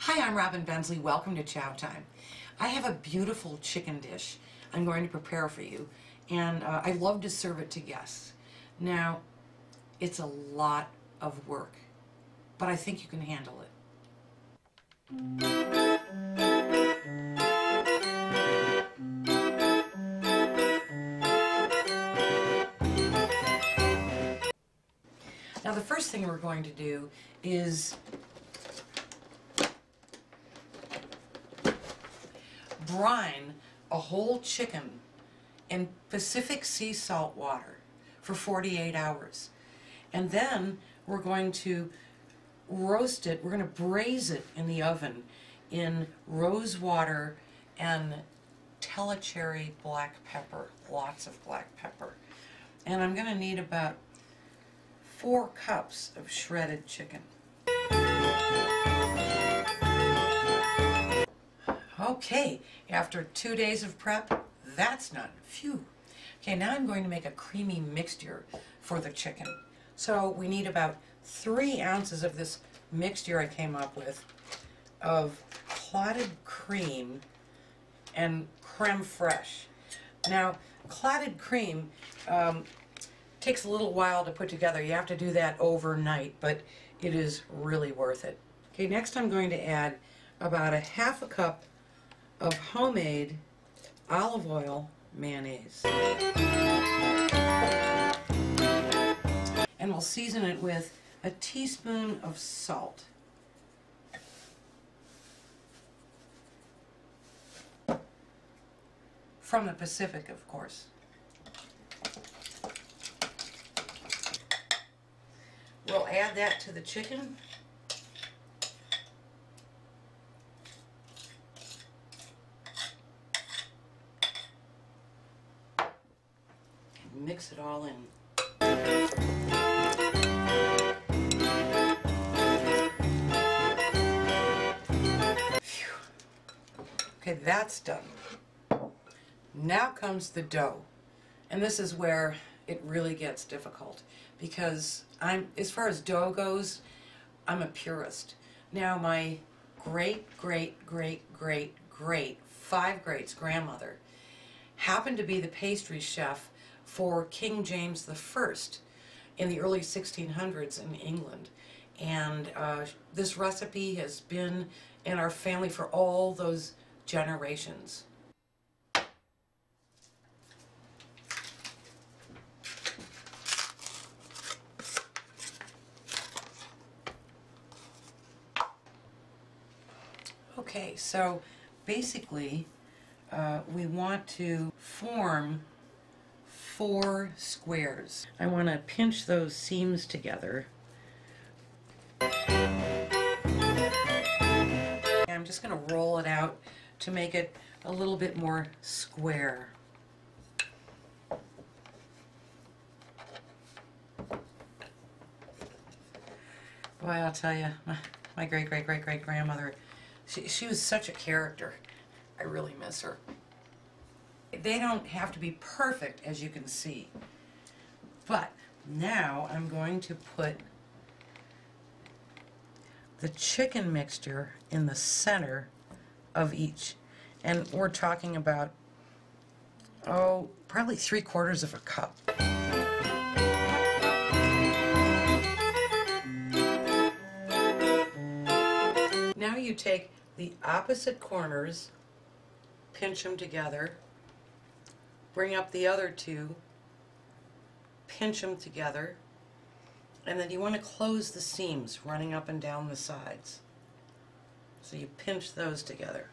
Hi, I'm Robin Bensley. Welcome to Chow Time. I have a beautiful chicken dish I'm going to prepare for you, and I love to serve it to guests. Now, it's a lot of work, but I think you can handle it. Now, the first thing we're going to do is brine a whole chicken in Pacific sea salt water for 48 hours. And then we're going to roast it, we're going to braise it in the oven in rose water and telecherry black pepper, lots of black pepper. And I'm going to need about 4 cups of shredded chicken. Okay, after 2 days of prep, that's done. Phew. Okay, now I'm going to make a creamy mixture for the chicken. So we need about 3 ounces of this mixture I came up with of clotted cream and creme fraiche. Now, clotted cream takes a little while to put together. You have to do that overnight, but it is really worth it. Okay, next I'm going to add about 1/2 cup of homemade olive oil mayonnaise. And we'll season it with a teaspoon of salt. From the Pacific, of course. We'll add that to the chicken. And mix it all in. Phew. Okay, that's done. Now comes the dough. And this is where it really gets difficult, because as far as dough goes, I'm a purist. Now, my great 5 greats grandmother happened to be the pastry chef for King James I in the early 1600s in England. And this recipe has been in our family for all those generations. Okay, so basically we want to form 4 squares. I want to pinch those seams together. I'm just going to roll it out to make it a little bit more square. Boy, I'll tell you, my great grandmother, she was such a character. I really miss her. They don't have to be perfect, as you can see. But now I'm going to put the chicken mixture in the center of each. And we're talking about, probably 3/4 of a cup. Now you take the opposite corners, pinch them together, bring up the other 2, pinch them together, and then you want to close the seams running up and down the sides. So you pinch those together.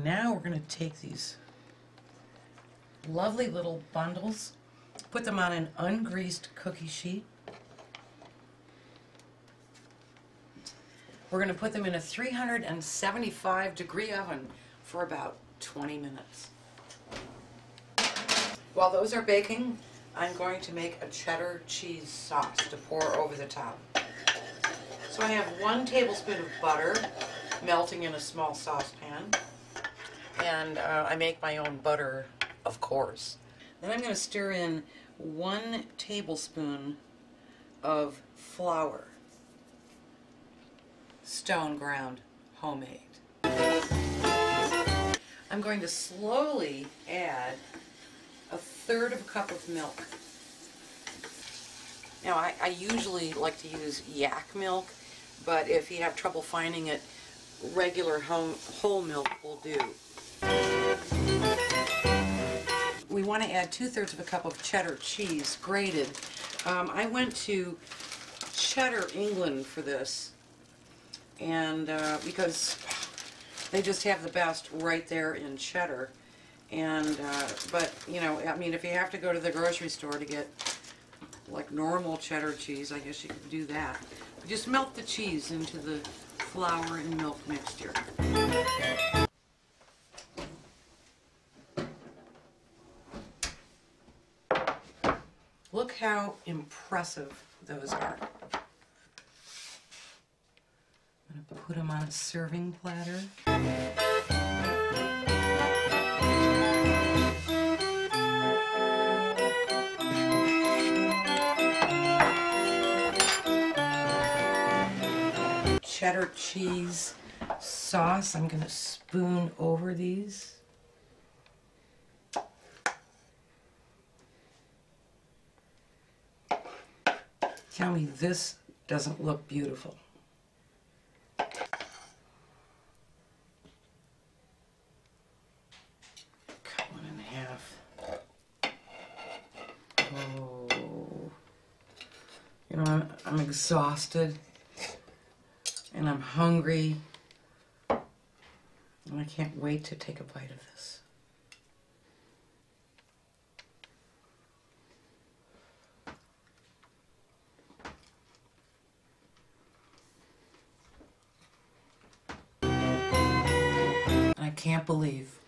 Now we're going to take these lovely little bundles, put them on an ungreased cookie sheet. We're going to put them in a 375-degree oven for about 20 minutes. While those are baking, I'm going to make a cheddar cheese sauce to pour over the top. So I have 1 tablespoon of butter melting in a small saucepan. And I make my own butter, of course. Then I'm going to stir in 1 tablespoon of flour, stone ground, homemade. I'm going to slowly add 1/3 cup of milk. Now I usually like to use yak milk, but if you have trouble finding it, regular whole milk will do. We want to add 2/3 cup of cheddar cheese, grated. I went to Cheddar, England for this, and because they just have the best right there in Cheddar. And but you know, I mean, if you have to go to the grocery store to get like normal cheddar cheese, I guess you could do that. Just melt the cheese into the flour and milk mixture. Look how impressive those are. I'm going to put them on a serving platter. Cheddar cheese sauce, I'm going to spoon over these. Tell me this doesn't look beautiful. Cut 1 in half. Oh, you know, I'm exhausted. And I'm hungry, and I can't wait to take a bite of this. And I can't believe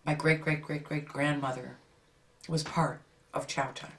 my great-great-great-great-grandmother was part of Chow Time.